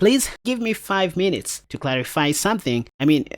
Please give me 5 minutes to clarify something.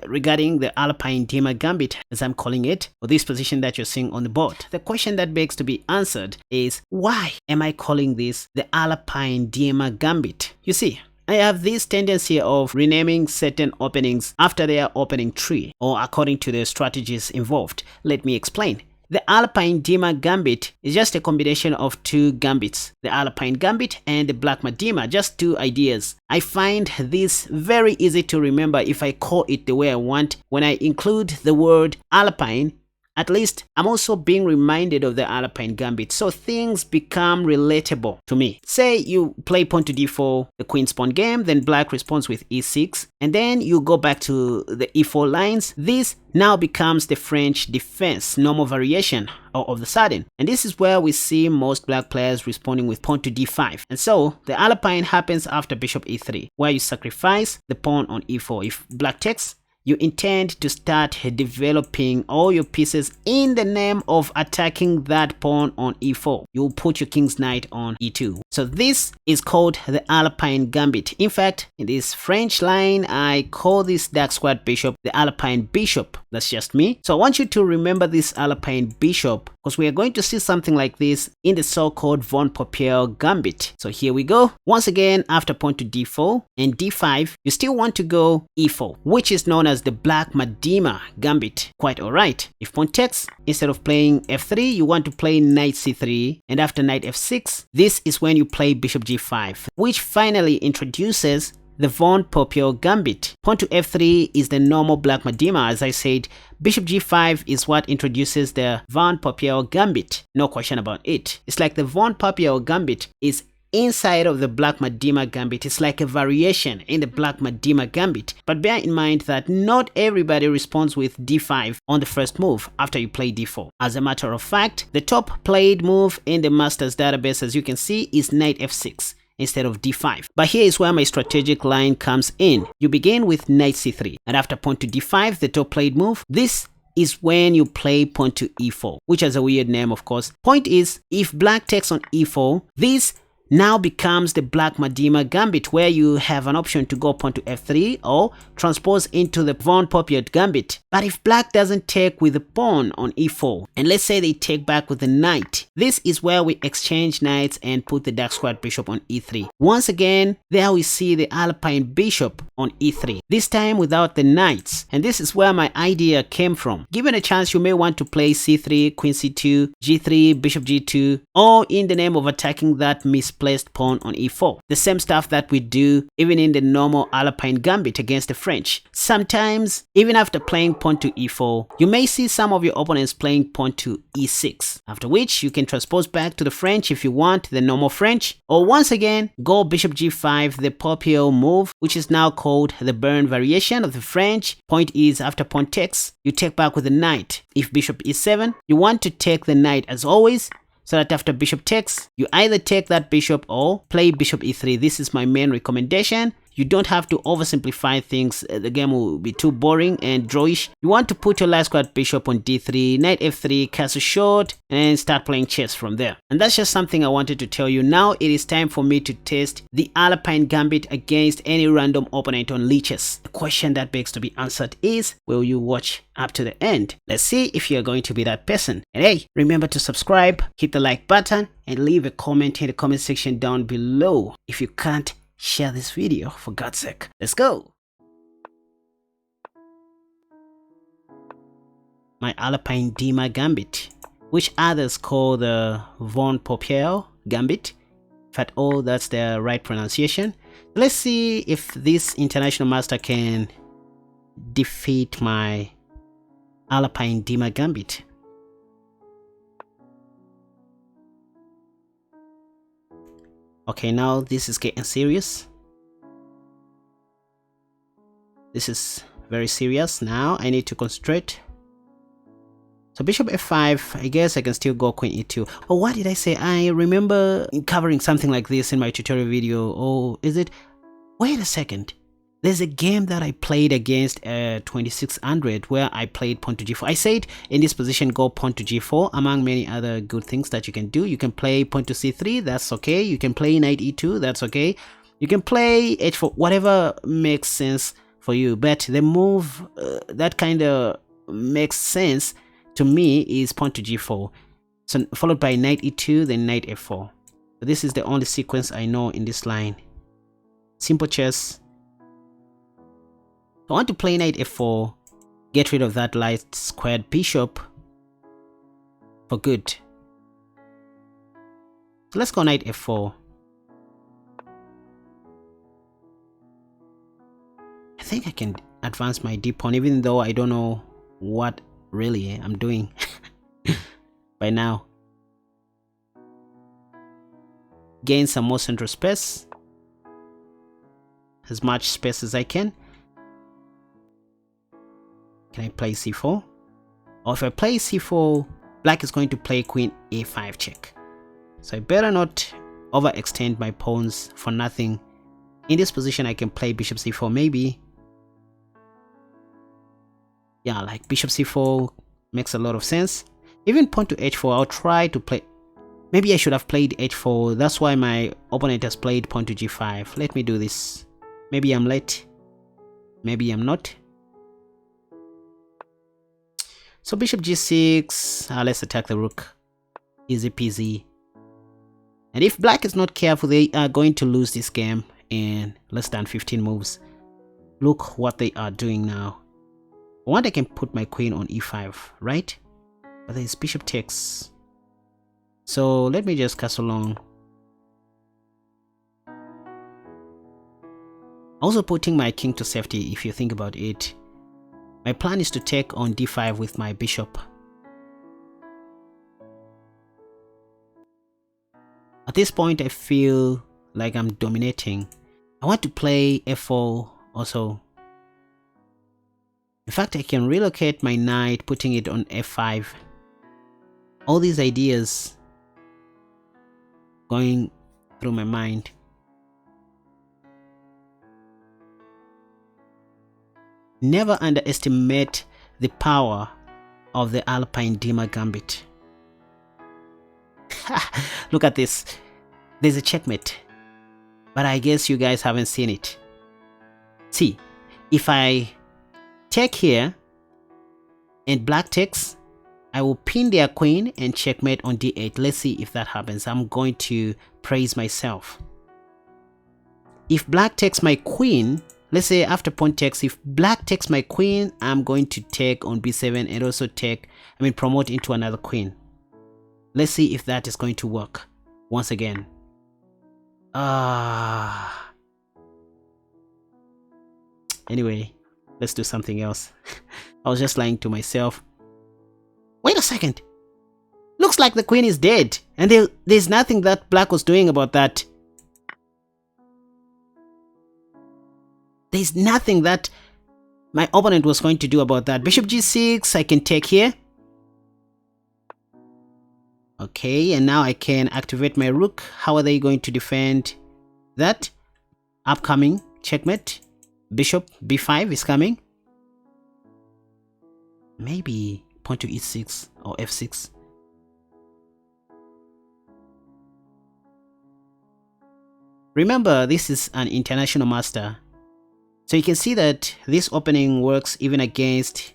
Regarding the Alapin-Diemer Gambit, as I'm calling it, or this position that you're seeing on the board. The question that begs to be answered is, why am I calling this the Alapin-Diemer Gambit? You see, I have this tendency of renaming certain openings after their opening tree, or according to the strategies involved. Let me explain. The Alapin-Diemer Gambit is just a combination of two gambits, the Alapin Gambit and the Blackmar-Diemer, just two ideas. I find this very easy to remember if I call it the way I want. When I include the word Alapin, at least I'm also being reminded of the Alapin Gambit, so things become relatable to me. Say you play pawn to d4, the queen's pawn game, then black responds with e6, and then you go back to the e4 lines. This now becomes the French defense, normal variation all of the sudden. And this is where we see most black players responding with pawn to d5. And so the Alapin happens after bishop e3, where you sacrifice the pawn on e4. If black takes, you intend to start developing all your pieces in the name of attacking that pawn on e4. You'll put your king's knight on e2. So this is called the Alapin Gambit. In fact, in this French line, I call this dark squared bishop the Alapin Bishop. That's just me. So I want you to remember this Alapin Bishop, because we are going to see something like this in the so-called von Popiel Gambit. So here we go. Once again, after pawn to d4 and d5, you still want to go e4, which is known as the Blackmar-Diemer Gambit. Quite alright. If pawn takes, instead of playing f3, you want to play knight c3, and after knight f6, this is when you play bishop g5, which finally introduces the von Popiel Gambit. Pawn to f3 is the normal Blackmar-Diemer. As I said, bishop g5 is what introduces the von Popiel Gambit. No question about it. It's like the von Popiel Gambit is inside of the Blackmar-Diemer Gambit. It's like a variation in the Blackmar-Diemer Gambit. But bear in mind that not everybody responds with d5 on the first move after you play d4. As a matter of fact, the top played move in the Masters database, as you can see, is knight f6 instead of d5. But here is where my strategic line comes in. You begin with knight c3, and after pawn to d5, the top played move, this is when you play pawn to e4, which has a weird name, of course. Point is, if black takes on e4, this now becomes the Blackmar-Diemer Gambit, where you have an option to go pawn to f3 or transpose into the von Popiel Gambit. But if black doesn't take with the pawn on e4, and let's say they take back with the knight, this is where we exchange knights and put the dark squared bishop on e3. Once again, there we see the Alapin Bishop on e3, this time without the knights. And this is where my idea came from. Given a chance, you may want to play c3, queen c2, g3, bishop g2, all in the name of attacking that misplaced pawn on e4. The same stuff that we do even in the normal Alapin Gambit against the French. Sometimes, even after playing pawn to e4, you may see some of your opponents playing pawn to e6, after which you can transpose back to the French if you want, the normal French, or once again, go bishop g5, the Popiel move, which is now called the Bern variation of the French. Point is, after pawn takes, you take back with the knight. If bishop e7, you want to take the knight as always, so that after bishop takes, you either take that bishop or play bishop e3. This is my main recommendation. You don't have to oversimplify things. The game will be too boring and drawish. You want to put your light squared bishop on d3, knight f3, castle short, and start playing chess from there. And that's just something I wanted to tell you. Now it is time for me to test the Alapin Gambit against any random opponent on Lichess. The question that begs to be answered is, will you watch up to the end? Let's see if you're going to be that person. And hey, remember to subscribe, hit the like button, and leave a comment in the comment section down below. If you can't, share this video, for God's sake. Let's go! My Alapin-Diemer Gambit, which others call the von Popiel Gambit. If at all that's the right pronunciation. Let's see if this international master can defeat my Alapin-Diemer Gambit. Okay, now this is getting serious. This is very serious. Now I need to concentrate. So bishop f5, I guess I can still go queen e2. Oh, what did I say? I remember covering something like this in my tutorial video. Oh, is it? Wait a second. There's a game that I played against 2600 where I played pawn to g4. I said in this position go pawn to g4, among many other good things that you can do. You can play pawn to c3, that's okay. You can play knight e2, that's okay. You can play h4, whatever makes sense for you. But the move that kind of makes sense to me is pawn to g4. So followed by knight e2, then knight f4. So this is the only sequence I know in this line. Simple chess. I want to play knight f4, get rid of that light squared bishop for good. So let's go knight f4. I think I can advance my d pawn, even though I don't know what really I'm doing by now. Gain some more central space, as much space as I can. Can I play c4? Or if I play c4, black is going to play queen a5 check. So I better not overextend my pawns for nothing. In this position, I can play bishop c4 maybe. Yeah, like bishop c4 makes a lot of sense. Even pawn to h4, I'll try to play. Maybe I should have played h4. That's why my opponent has played pawn to g5. Let me do this. Maybe I'm late. Maybe I'm not. So bishop g6. Let's attack the rook. Easy peasy. And if black is not careful, they are going to lose this game in less than 15 moves. Look what they are doing now. I want I can put my queen on e5, right? But there's bishop takes. So let me just castle long. Also putting my king to safety, if you think about it. My plan is to take on d5 with my bishop. At this point, I feel like I'm dominating. I want to play f4 also. In fact, I can relocate my knight, putting it on f5. All these ideas going through my mind. Never underestimate the power of the Alapin-Diemer Gambit. Look at this. There's a checkmate. But I guess you guys haven't seen it. See, if I take here and black takes, I will pin their queen and checkmate on d8. Let's see if that happens. I'm going to praise myself. If black takes my queen, let's say after pawn takes, if black takes my queen, I'm going to take on b7 and also promote into another queen. Let's see if that is going to work once again. Anyway, let's do something else. I was just lying to myself. Wait a second. Looks like the queen is dead. And there's nothing that black was doing about that. There's nothing that my opponent was going to do about that. Bishop g6, I can take here. Okay, and now I can activate my rook. How are they going to defend that? Upcoming checkmate. Bishop b5 is coming. Maybe pawn to e6 or f6. Remember, this is an international master. So you can see that this opening works even against...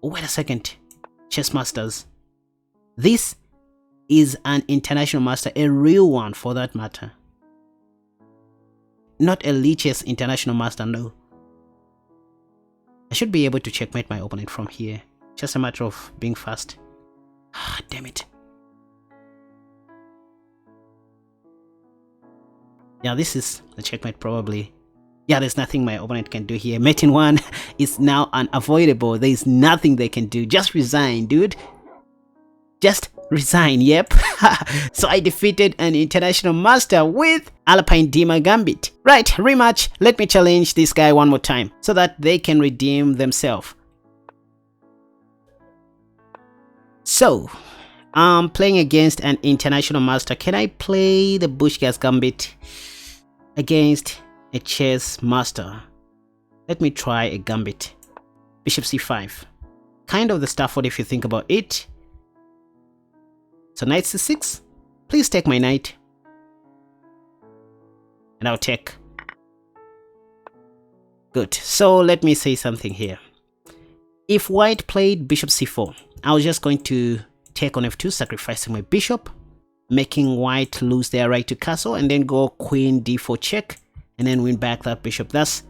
Oh, wait a second. Chess masters. This is an international master, a real one for that matter. Not a Lichess international master, no. I should be able to checkmate my opponent from here. Just a matter of being fast. Ah, damn it. Yeah, this is the checkmate probably. Yeah, there's nothing my opponent can do here. Mate in 1 is now unavoidable. There's nothing they can do. Just resign, dude. Just resign, yep. So I defeated an international master with Alapin-Diemer Gambit. Right, rematch. Let me challenge this guy one more time so that they can redeem themselves. So, I'm playing against an international master. Can I play the Bushgas Gambit against a chess master? Let me try a gambit. Bishop c5. Kind of the Stafford if you think about it. So knight c6. Please take my knight. and I'll take. Good. So let me say something here. If white played bishop c4, I was just going to take on f2, sacrificing my bishop, making white lose their right to castle, and then go queen d4 check, and then win back that bishop. That's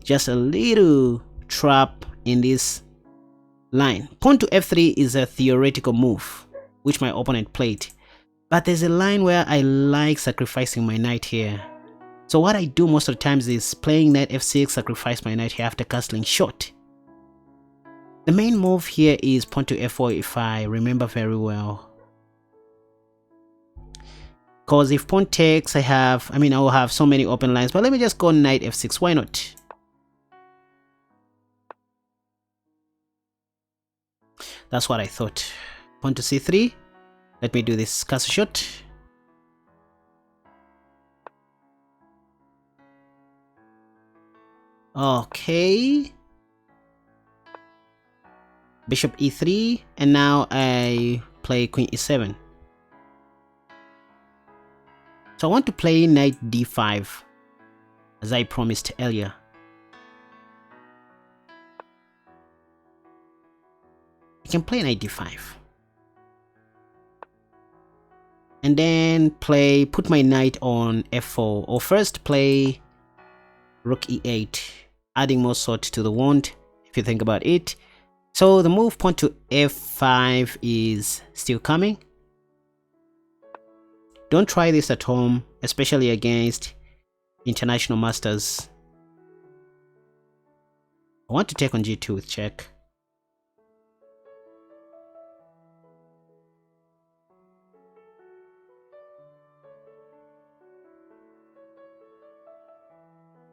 just a little trap in this line. Pawn to f3 is a theoretical move, which my opponent played. But there's a line where I like sacrificing my knight here. So what I do most of the times is playing knight f6, sacrifice my knight here after castling short. The main move here is pawn to f4 if I remember very well. Because if pawn takes, I will have so many open lines, but let me just go knight f6, why not? That's what I thought. Pawn to c3. Let me do this castle shot. Okay. Bishop e3, and now I play queen e7. So I want to play knight d5, as I promised earlier. I can play knight d5. And then put my knight on f4, or first play rook e8, adding more sword to the wound, if you think about it. So the move pawn to f5 is still coming. Don't try this at home, especially against international masters. I want to take on g2 with check.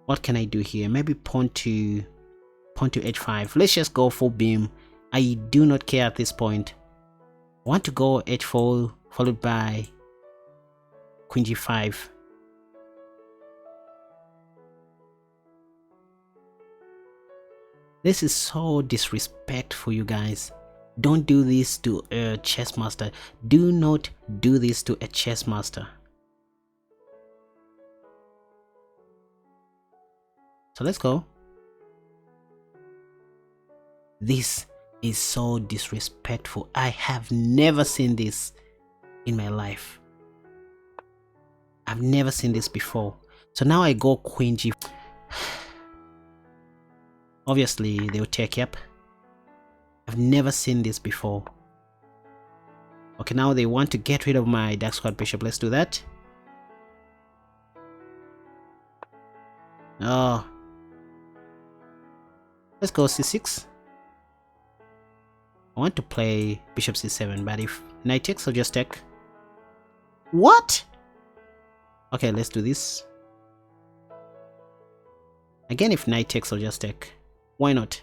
What can I do here? Maybe pawn to h5. Let's just go full beam. I do not care at this point. I want to go h4 followed by queen g5. This is so disrespectful, you guys. Don't do this to a chess master. Do not do this to a chess master. So let's go. This is so disrespectful. I have never seen this in my life. I've never seen this before. So now I go queen g. Obviously they will take, yep. I've never seen this before. Okay, now they want to get rid of my dark squared bishop. Let's do that. Oh. Let's go c6. I want to play bishop c7, but if knight takes, I'll just take. What? Okay, let's do this. Again, if knight takes, I'll just take. Why not?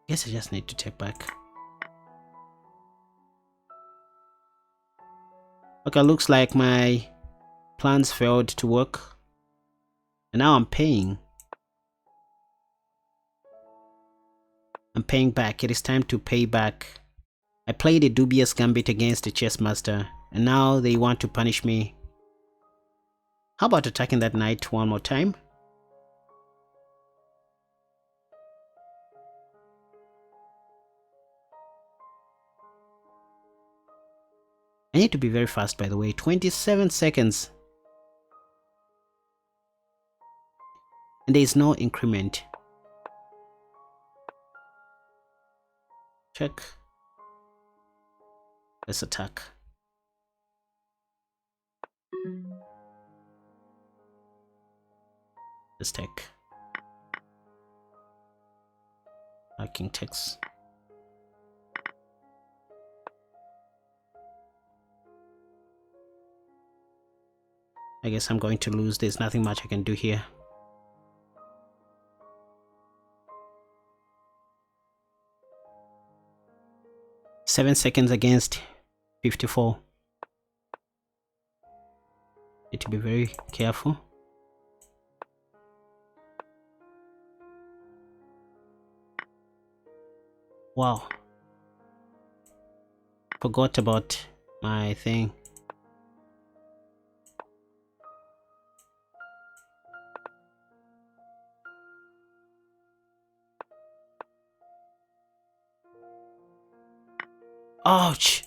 Guess I just need to take back. Okay, looks like my plans failed to work. And now I'm paying. I'm paying back. It is time to pay back. I played a dubious gambit against the chess master, and now they want to punish me. How about attacking that knight one more time? I need to be very fast, by the way. 27 seconds. And there is no increment. Check. Let's attack. Let's take. King takes. I guess I'm going to lose. There's nothing much I can do here. Seven seconds against 54. Need to be very careful. Wow. Forgot about my thing. Ouch.